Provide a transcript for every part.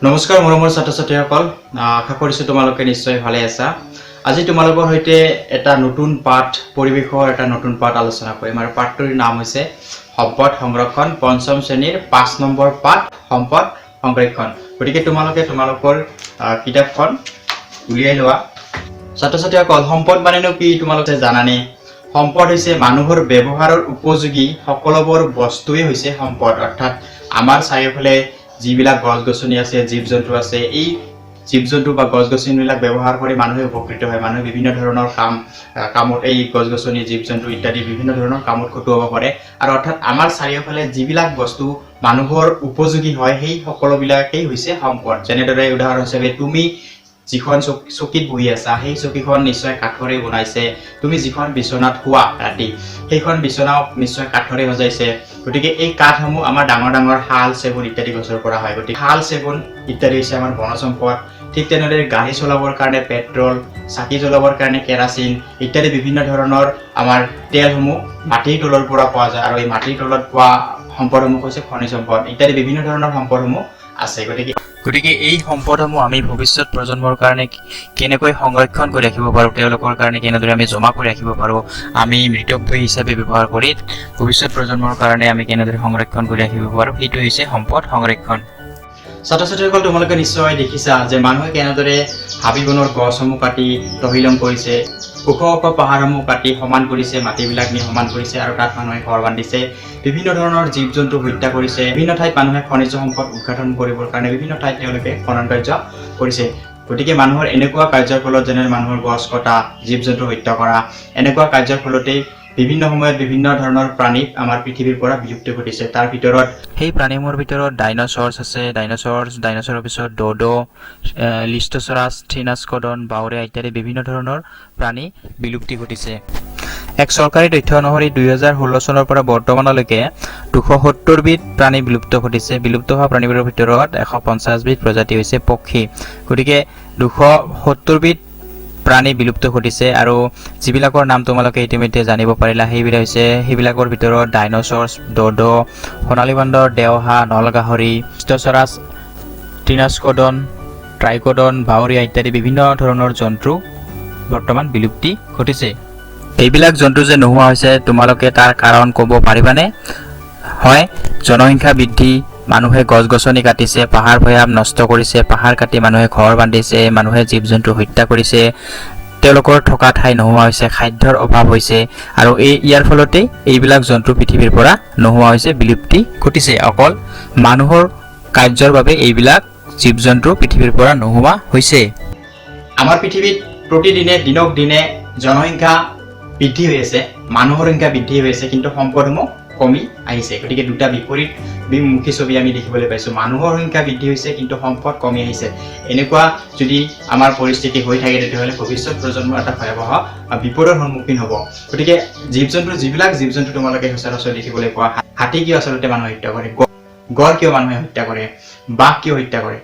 নমস্কাৰ মৰমৰ ছাত্ৰ-ছাত্ৰীসকল, আশা কৰিছোঁ তোমালোকে নিশ্চয় ভালে আছা। আজি তোমালোকৰ সৈতে এটা নতুন পাঠ পৰিৱেশৰ এটা নতুন পাঠ আলোচনা কৰিম আৰু পাঠটোৰ নাম হৈছে সম্পদ সংৰক্ষণ, পঞ্চম শ্ৰেণীৰ 5 নম্বৰ পাঠ সম্পদ সংৰক্ষণ। গতিকে তোমালোকৰ কিতাপখন উলিয়াই লোৱা। ছাত্ৰ-ছাত্ৰীসকল, সম্পদ মানেনো কি তোমালোকে জানানে? সম্পদ হৈছে মানুহৰ ব্যৱহাৰৰ উপযোগী সকলোবোৰ বস্তুৱেই হৈছে সম্পদ। অৰ্থাৎ আমাৰ চাৰিওফালে যিবিলাক গছ-গছনি আছে, জীৱ-জন্তু আছে, এই জীৱ-জন্তু বা গছ-গছনিবিলাক ব্যৱহাৰ কৰি মানুহে উপকৃত হয়। মানুহে বিভিন্ন ধৰণৰ কামত এই গছ-গছনি, জীৱ-জন্তু ইত্যাদি বিভিন্ন ধৰণৰ কামত খটুৱাব পাৰে। আৰু অৰ্থাৎ আমাৰ চাৰিওফালে যিবিলাক বস্তু মানুহৰ উপযোগী হয়, সেই সকলোবিলাকেই হৈছে সম্পদ। যেনেদৰে উদাহৰণ হিচাপে তুমি যিখন চকীত বহি আছা, সেই চকীখন নিশ্চয় কাঠৰে বনাইছে। তুমি যিখন বিচনাত শুৱা ৰাতি, সেইখন বিচনাও নিশ্চয় কাঠৰে সজাইছে। গতিকে এই কাঠসমূহ আমাৰ ডাঙৰ ডাঙৰ শাল, চেগুন ইত্যাদি গছৰ পৰা হয়। গতিকে শাল, চেগুন ইত্যাদি হৈছে আমাৰ বনজ সম্পদ। ঠিক তেনেদৰে গাড়ী চলাবৰ কাৰণে পেট্ৰল, চাকি জ্বলাবৰ কাৰণে কেৰাচিন ইত্যাদি বিভিন্ন ধৰণৰ আমাৰ তেলসমূহ মাটিৰ তলৰ পৰা পোৱা যায়। আৰু এই মাটিৰ তলত পোৱা সম্পদসমূহ হৈছে খনিজ সম্পদ ইত্যাদি বিভিন্ন ধৰণৰ সম্পদসমূহ আছে। গতিকে এই সম্পদসমূহ আমি ভৱিষ্যত প্ৰজন্মৰ কাৰণে কেনেকৈ সংৰক্ষণ কৰি ৰাখিব পাৰোঁ, তেওঁলোকৰ কাৰণে কেনেদৰে আমি জমা কৰি ৰাখিব পাৰোঁ, আমি মৃতব্যয়ী হিচাপে ব্যৱহাৰ কৰি ভৱিষ্যত প্ৰজন্মৰ কাৰণে আমি কেনেদৰে সংৰক্ষণ কৰি ৰাখিব পাৰোঁ, সেইটো হৈছে সম্পদ সংৰক্ষণ। ছাত্ৰ-ছাত্ৰীসকল, তোমালোকে নিশ্চয় দেখিছা যে মানুহে কেনেদৰে হাবি-বনৰ গছসমূহ কাটি তহিলং কৰিছে, ওখ ওখ পাহাৰসমূহ কাটি সমান কৰিছে, মাটিবিলাক নি সমান কৰিছে আৰু তাত মানুহে ঘৰ বান্ধিছে, বিভিন্ন ধৰণৰ জীৱ-জন্তু হত্যা কৰিছে। বিভিন্ন ঠাইত মানুহে খনিজ সম্পদ উৎঘাটন কৰিবৰ কাৰণে বিভিন্ন ঠাইত তেওঁলোকে খনন কাৰ্য কৰিছে। গতিকে মানুহৰ এনেকুৱা কাৰ্যৰ ফলত, যেনে মানুহৰ গছ কটা, জীৱ-জন্তু হত্যা কৰা, এনেকুৱা কাৰ্যৰ ফলতেই বিভিন্ন সময়ত বিভিন্ন ধৰণৰ প্ৰাণী আমাৰ পৃথিৱীৰ পৰা বিলুপ্তি ঘটিছে। তাৰ ভিতৰত সেই প্ৰাণীসমূহৰ ভিতৰত ডাইন'ছৰছ আছে, ডাইন'ছৰৰ পিছত ড'ডো, লিষ্টোচৰাছ, থ্ৰিনাস্কডন, বাউৰিয়া ইত্যাদি বিভিন্ন ধৰণৰ প্ৰাণী বিলুপ্তি ঘটিছে। এক চৰকাৰী তথ্য অনুসৰি 2016 চনৰ পৰা বৰ্তমানলৈকে 270 বিধ প্ৰাণী বিলুপ্ত ঘটিছে। বিলুপ্ত হোৱা প্ৰাণীবোৰৰ ভিতৰত 150 বিধ প্ৰজাতি হৈছে পক্ষী। গতিকে 270 বিধ প্ৰাণী বিলুপ্ত ঘটিছে আৰু যিবিলাকৰ নাম তোমালোকে ইতিমধ্যে জানিব পাৰিলা, সেইবিলাকৰ ভিতৰত ডাইন'ছৰছ, ড'ডো, সোণালী বান্দৰ, দেওহাঁহ, নলগাহৰি, লিষ্টোচৰাছ, থ্ৰিনাস্কডন, ট্ৰাইকডন, বাউৰিয়া ইত্যাদি বিভিন্ন ধৰণৰ জন্তু বৰ্তমান বিলুপ্তি ঘটিছে। এইবিলাক জন্তু যে নোহোৱা হৈছে, তোমালোকে তাৰ কাৰণ ক'ব পাৰিবানে? হয়, জনসংখ্যা বৃদ্ধি, মানুহে গছ-গছনি কাটিছে, পাহাৰ ভৈয়াম নষ্ট কৰিছে, পাহাৰ কাটি মানুহে ঘৰ বান্ধিছে, মানুহে জীৱ-জন্তু হত্যা কৰিছে, তেওঁলোকৰ থকা ঠাই নোহোৱা হৈছে, খাদ্যৰ অভাৱ হৈছে আৰু ইয়াৰ ফলতেই এইবিলাক জন্তু পৃথিৱীৰ পৰা নোহোৱা হৈছে, বিলুপ্তি ঘটিছে। অকল মানুহৰ কাৰ্যৰ বাবে এইবিলাক জীৱ-জন্তু পৃথিৱীৰ পৰা নোহোৱা হৈছে। আমাৰ পৃথিৱীত প্ৰতিদিনে দিনক দিনে জনসংখ্যা বৃদ্ধি হৈ আছে, মানুহৰ সংখ্যা বৃদ্ধি হৈ আছে, কিন্তু সম্পদসমূহ কমি আহিছে। গতিকে দুটা বিমুখী ছবি আমি দেখিবলৈ পাইছোঁ। মানুহৰ সংখ্যা বৃদ্ধি হৈছে কিন্তু সম্পদ কমি আহিছে। এনেকুৱা যদি আমাৰ পৰিস্থিতি হৈ থাকে, তেতিয়াহ'লে ভৱিষ্যত প্ৰজন্মৰ এটা ভয়াৱহ বিপদৰ সন্মুখীন হ'ব। গতিকে যিবিলাক জীৱ-জন্তু তোমালোকে সচৰাচৰ দেখিবলৈ পোৱা, হাতী কিয় আচলতে মানুহে হত্যা কৰে, গড় কিয় মানুহে হত্যা কৰে, বাঘ কিয় হত্যা কৰে,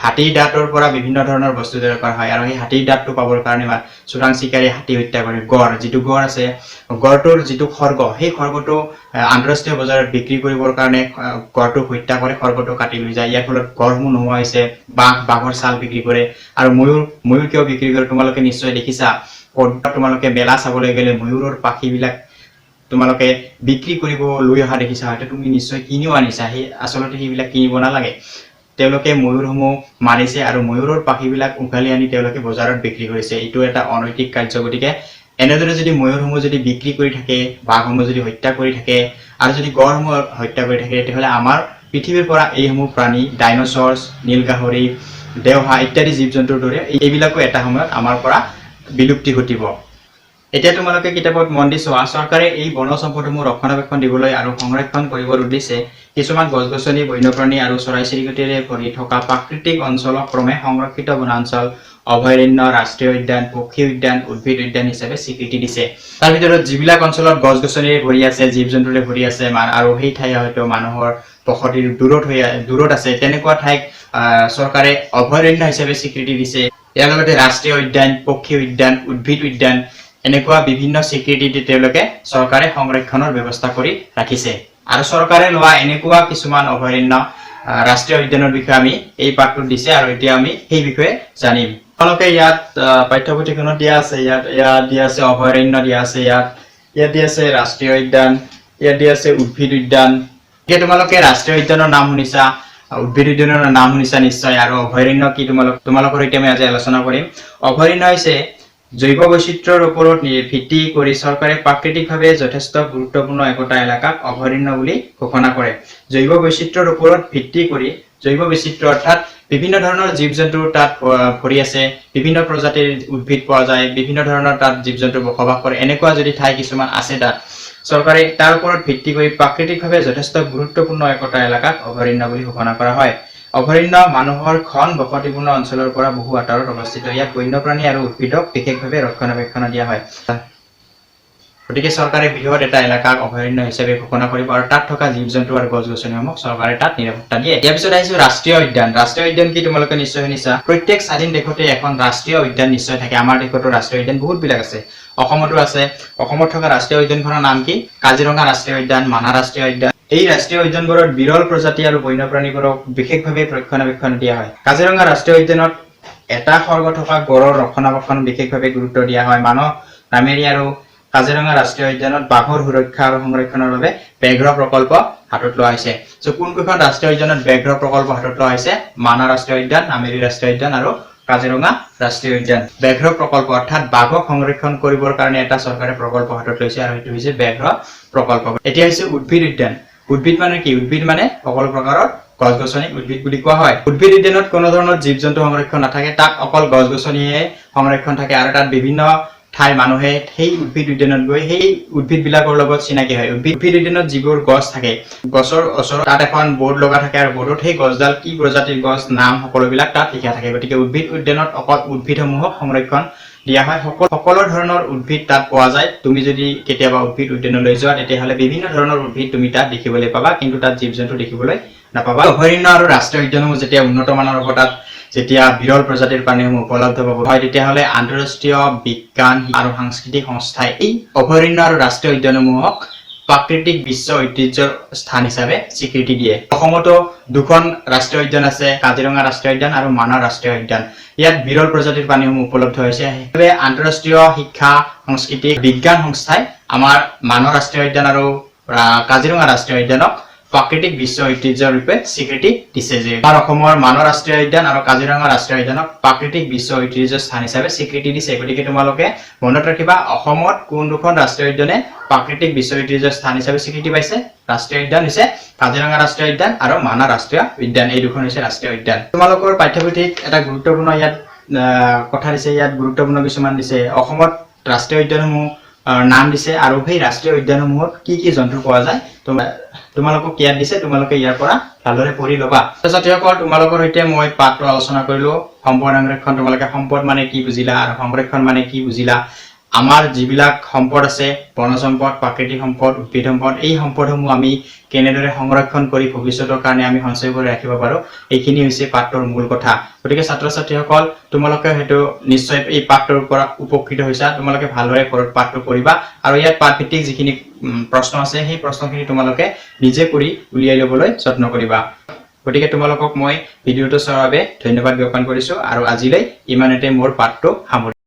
হাতীৰ দাঁতৰ পৰা বিভিন্ন ধৰণৰ বস্তু দৰকাৰ হয় আৰু সেই হাতীৰ দাঁতটো পাবৰ কাৰণে চোৰাং চিকাৰী হাতী হত্যা কৰে। যিটো গড় আছে, গড়টোৰ যিটো খৰ্গ, সেই খৰ্গটো আন্তঃৰাষ্ট্ৰীয় বজাৰত বিক্ৰী কৰিবৰ কাৰণে গড়টোক হত্যা কৰে, খৰ্গটো কাটি লৈ যায়। ইয়াৰ ফলত গড়সমূহ নোহোৱা হৈছে। বাঘৰ ছাল বিক্ৰী কৰে আৰু ময়ূৰ কিয় বিক্ৰী কৰে তোমালোকে নিশ্চয় দেখিছা। তোমালোকে মেলা চাবলৈ গ'লে ময়ূৰৰ পাখিবিলাক তোমালোকে বিক্ৰী কৰিব লৈ অহা দেখিছা, হয়তো তুমি নিশ্চয় কিনিও আনিছা। আচলতে সেইবিলাক কিনিব নালাগে। তেওঁলোকে ময়ূৰসমূহ মাৰিছে আৰু ময়ূৰৰ পাখিবিলাক উঘালি আনি তেওঁলোকে বজাৰত বিক্ৰী কৰিছে। এইটো এটা অনৈতিক কাৰ্য। গতিকে এনেদৰে যদি ময়ূৰসমূহ যদি বিক্ৰী কৰি থাকে, বাঘসমূহ যদি হত্যা কৰি থাকে আৰু যদি গড়সমূহ হত্যা কৰি থাকে, তেতিয়াহ'লে আমাৰ পৃথিৱীৰ পৰা এইসমূহ প্ৰাণী, ডাইন'ছৰছ, নীলগাহৰি, দেওহাঁহ ইত্যাদি জীৱ-জন্তুৰ দৰে এইবিলাকো এটা সময়ত আমাৰ পৰা বিলুপ্তি ঘটিব। এতিয়া তোমালোকে কিতাপত মন দি চোৱা, চৰকাৰে এই বনজ সম্পদসমূহ ৰক্ষণাবেক্ষণ দিবলৈ আৰু সংৰক্ষণ কৰিবৰ উদ্দেশ্যে কিছুমান গছ-গছনি, বন্যপ্ৰাণী আৰু চৰাই-চিৰিকটিৰে ভৰি থকা প্ৰাকৃতিক অঞ্চলক ক্ৰমে সংৰক্ষিত বনাঞ্চল, অভয়াৰণ্য, ৰাষ্ট্ৰীয় উদ্যান, পক্ষী উদ্যান, উদ্ভিদ উদ্যান হিচাপে স্বীকৃতি দিছে। তাৰ ভিতৰত যিবিলাক অঞ্চলত গছ-গছনিৰে ভৰি আছে, জীৱ-জন্তুৰে ভৰি আছে আৰু সেই ঠাই হয়তো মানুহৰ বসতিৰ দূৰত আছে, তেনেকুৱা ঠাইক চৰকাৰে অভয়াৰণ্য হিচাপে স্বীকৃতি দিছে। ইয়াৰ লগতে ৰাষ্ট্ৰীয় উদ্যান, পক্ষী উদ্যান, উদ্ভিদ উদ্যান এনেকুৱা বিভিন্ন স্বীকৃতি দি তেওঁলোকে চৰকাৰে সংৰক্ষণৰ ব্যৱস্থা কৰি ৰাখিছে। আৰু চৰকাৰে লোৱা এনেকুৱা কিছুমান অভয়াৰণ্য ৰাষ্ট্ৰীয় উদ্যানৰ বিষয়ে আমি এই পাঠটোত দিছে আৰু এতিয়া আমি সেই বিষয়ে জানিম তোমালোকে ইয়াত পাঠ্যপুথিখনত দিয়া আছে ইয়াত দিয়া আছে অভয়াৰণ্য দিয়া আছে ইয়াত দিয়া আছে ৰাষ্ট্ৰীয় উদ্যান ইয়াত দিয়া আছে উদ্ভিদ উদ্যান এতিয়া তোমালোকে ৰাষ্ট্ৰীয় উদ্যানৰ নাম শুনিছা উদ্ভিদ উদ্যানৰ নাম শুনিছা নিশ্চয় আৰু অভয়াৰণ্য কি তোমালোকৰ সৈতে আমি আজি আলোচনা কৰিম অভয়াৰণ্য হৈছে জৈৱ বৈচিত্ৰ্যৰ ওপৰত ভিত্তি কৰি চৰকাৰে প্ৰাকৃতিকভাৱে যথেষ্ট গুৰুত্বপূৰ্ণ একোটা এলেকাক অভয়াৰণ্য বুলি ঘোষণা কৰে জৈৱ বৈচিত্ৰ্যৰ ওপৰত ভিত্তি কৰি জৈৱ বৈচিত্ৰ্য অৰ্থাৎ বিভিন্ন ধৰণৰ জীৱ-জন্তু তাত ভৰি আছে বিভিন্ন প্ৰজাতিৰ উদ্ভিদ পোৱা যায় বিভিন্ন ধৰণৰ তাত জীৱ-জন্তু বসবাস কৰে এনেকুৱা যদি ঠাই কিছুমান আছে তাত চৰকাৰে তাৰ ওপৰত ভিত্তি কৰি প্ৰাকৃতিকভাৱে যথেষ্ট গুৰুত্বপূৰ্ণ একোটা এলেকাক অভয়াৰণ্য বুলি ঘোষণা কৰা হয় অভয়াৰণ্য মানুহৰ ঘন বসতিপূৰ্ণ অঞ্চলৰ পৰা বহু আঁতৰত অৱস্থিত ইয়াত বন্যপ্ৰাণী আৰু উদ্ভিদক বিশেষভাৱে ৰক্ষণাবেক্ষণ দিয়া হয় গতিকে চৰকাৰে বৃহৎ এটা এলেকাক অভয়াৰণ্য হিচাপে ঘোষণা কৰিব আৰু তাত থকা জীৱ-জন্তু আৰু গছ-গছনিসমূহক চৰকাৰে তাত নিৰাপত্তা দিয়ে ইয়াৰ পিছত আহিছো ৰাষ্ট্ৰীয় উদ্যান কি তোমালোকে নিশ্চয় শুনিছা প্ৰত্যেক স্বাধীন দেশতে এখন ৰাষ্ট্ৰীয় উদ্যান নিশ্চয় থাকে আমাৰ দেশতো ৰাষ্ট্ৰীয় উদ্যান বহুত বিলাক আছে অসমতো আছে অসমত থকা ৰাষ্ট্ৰীয় উদ্যানখনৰ নাম কি কাজিৰঙা ৰাষ্ট্ৰীয় উদ্যান মানাহ ৰাষ্ট্ৰীয় উদ্যান এই ৰাষ্ট্ৰীয় উদ্যানবোৰত বিৰল প্ৰজাতি আৰু বন্যপ্ৰাণীবোৰক বিশেষভাৱে ৰক্ষণাবেক্ষণ দিয়া হয় কাজিৰঙা ৰাষ্ট্ৰীয় উদ্যানত এটা সৰ্গ থকা গড়ৰ ৰক্ষণাবেক্ষণ বিশেষভাৱে গুৰুত্ব দিয়া হয় মানহ নামেৰি আৰু কাজিৰঙা ৰাষ্ট্ৰীয় উদ্যানত বাঘৰ সুৰক্ষা আৰু সংৰক্ষণৰ বাবে ব্যাঘ্ৰ প্ৰকল্প হাতত লোৱা হৈছে কোনখন ৰাষ্ট্ৰীয় উদ্যানত ব্যাঘ্ৰ প্ৰকল্প হাতত লোৱা হৈছে মানাহ ৰাষ্ট্ৰীয় উদ্যান নামেৰি ৰাষ্ট্ৰীয় উদ্যান আৰু কাজিৰঙা ৰাষ্ট্ৰীয় উদ্যান ব্যাঘ্ৰ প্ৰকল্প অৰ্থাৎ বাঘক সংৰক্ষণ কৰিবৰ কাৰণে এটা চৰকাৰে প্ৰকল্প হাতত লৈছে আৰু এইটো হৈছে ব্যাঘ্ৰ প্ৰকল্প এতিয়া হৈছে উদ্ভিদ উদ্যান উদ্ভিদ মানে কি উদ্ভিদ মানে সকলো প্ৰকাৰৰ গছ-গছনি উদ্ভিদ বুলি কোৱা হয় উদ্ভিদ উদ্যানত কোনো ধৰণৰ জীৱ-জন্তু সংৰক্ষণ নাথাকে তাত অকল গছ-গছনিয়ে সংৰক্ষণ থাকে আৰু তাত বিভিন্ন ঠাই মানুহে সেই উদ্ভিদ উদ্যানত গৈ সেই উদ্ভিদ বিলাকৰ লগত চিনাকি হয় উদ্ভিদ উদ্যানত যিবোৰ গছ থাকে গছৰ ওচৰত তাত এখন বোৰ্ড লগা থাকে আৰু বোৰ্ডত সেই গছডাল কি প্ৰজাতিৰ গছ নাম সকলোবিলাক তাত লিখা থাকে গতিকে উদ্ভিদ উদ্যানত অকল উদ্ভিদসমূহক সংৰক্ষণ দিয়া হয় সকলো ধৰণৰ উদ্ভিদ তাত পোৱা যায় তুমি যদি কেতিয়াবা উদ্ভিদ উদ্যানলৈ যোৱা তেতিয়াহ'লে বিভিন্ন ধৰণৰ উদ্ভিদ তুমি তাত দেখিবলৈ পাবা কিন্তু তাত জীৱ-জন্তু দেখিবলৈ নাপাবা অভয়াৰণ্য আৰু ৰাষ্ট্ৰীয় উদ্যানসমূহ যেতিয়া উন্নত মানৰ হ'ব তাত যেতিয়া বিৰল প্ৰজাতিৰ প্ৰাণীসমূহ উপলব্ধ হ'ব হয় তেতিয়াহ'লে আন্তঃৰাষ্ট্ৰীয় বিজ্ঞান আৰু সাংস্কৃতিক সংস্থাই এই অভয়াৰণ্য আৰু ৰাষ্ট্ৰীয় উদ্যানসমূহক প্ৰাকৃতিক বিশ্ব ঐতিহ্যৰ স্থান হিচাপে স্বীকৃতি দিয়ে অসমতো দুখন ৰাষ্ট্ৰীয় উদ্যান আছে কাজিৰঙা ৰাষ্ট্ৰীয় উদ্যান আৰু মানাহ ৰাষ্ট্ৰীয় উদ্যান ইয়াত বিৰল প্ৰজাতিৰ প্ৰাণীসমূহ উপলব্ধ হৈছে সেইবাবে আন্তঃৰাষ্ট্ৰীয় শিক্ষা সাংস্কৃতিক বিজ্ঞান সংস্থাই আমাৰ মানাহ ৰাষ্ট্ৰীয় উদ্যান আৰু কাজিৰঙা ৰাষ্ট্ৰীয় উদ্যানক প্ৰাকৃতিক বিশ্ব ঐতিহ্য ৰূপে স্বীকৃতি দিছে যে আমাৰ অসমৰ মানাহ ৰাষ্ট্ৰীয় উদ্যান আৰু কাজিৰঙা ৰাষ্ট্ৰীয় উদ্যানক প্ৰাকৃতিক বিশ্ব ঐতিহ্য স্থান হিচাপে স্বীকৃতি দিছে গতিকে তোমালোকে মনত ৰাখিবা অসমত কোন দুখন ৰাষ্ট্ৰীয় উদ্যানে প্ৰাকৃতিক বিশ্ব ঐতিহ্য স্থান হিচাপে স্বীকৃতি পাইছে ৰাষ্ট্ৰীয় উদ্যান হৈছে কাজিৰঙা ৰাষ্ট্ৰীয় উদ্যান আৰু মানাহ ৰাষ্ট্ৰীয় উদ্যান এই দুখন হৈছে ৰাষ্ট্ৰীয় উদ্যান তোমালোকৰ পাঠ্যপুথিত এটা গুৰুত্বপূৰ্ণ ইয়াত কথা দিছে ইয়াত গুৰুত্বপূৰ্ণ কিছুমান দিছে অসমত ৰাষ্ট্ৰীয় উদ্যানসমূহ নাম দিছে আৰু সেই ৰাষ্ট্ৰীয় উদ্যানসমূহত কি কি জন্তু পোৱা যায় তোমালোকক ইয়াত দিছে তোমালোকে ইয়াৰ পৰা ভালদৰে পঢ়ি ল'বা ছাত্ৰীসকল তোমালোকৰ সৈতে মই পাঠটো আলোচনা কৰিলো সম্পদ সংৰক্ষণ তোমালোকে সম্পদ মানে কি বুজিলা আৰু সংৰক্ষণ মানে কি বুজিলা আমাৰ যিবিলাক সম্পদ আছে বনজ সম্পদ প্ৰাকৃতিক সম্পদ উদ্ভিদ সম্পদ এই সম্পদসমূহ আমি কেনেদৰে সংৰক্ষণ কৰি ভৱিষ্যতৰ কাৰণে আমি সঞ্চয় কৰি ৰাখিব পাৰো এইখিনি হৈছে পাঠটোৰ মূল কথা গতিকে ছাত্ৰ-ছাত্ৰীসকল তোমালোকে হয়তো নিশ্চয় এই পাঠটোৰ পৰা উপকৃত হৈছা তোমালোকে ভালদৰে পাঠটো পঢ়িবা আৰু ইয়াত পাঠভিত্তিক যিখিনি প্ৰশ্ন আছে সেই প্ৰশ্নখিনি তোমালোকে নিজে কৰি উলিয়াই ল'বলৈ যত্ন কৰিবা গতিকে তোমালোকক মই ভিডিঅ'টো চোৱাৰ বাবে ধন্যবাদ জ্ঞাপন কৰিছো আৰু আজিলৈ ইমানতে মোৰ পাঠটো সামৰিছো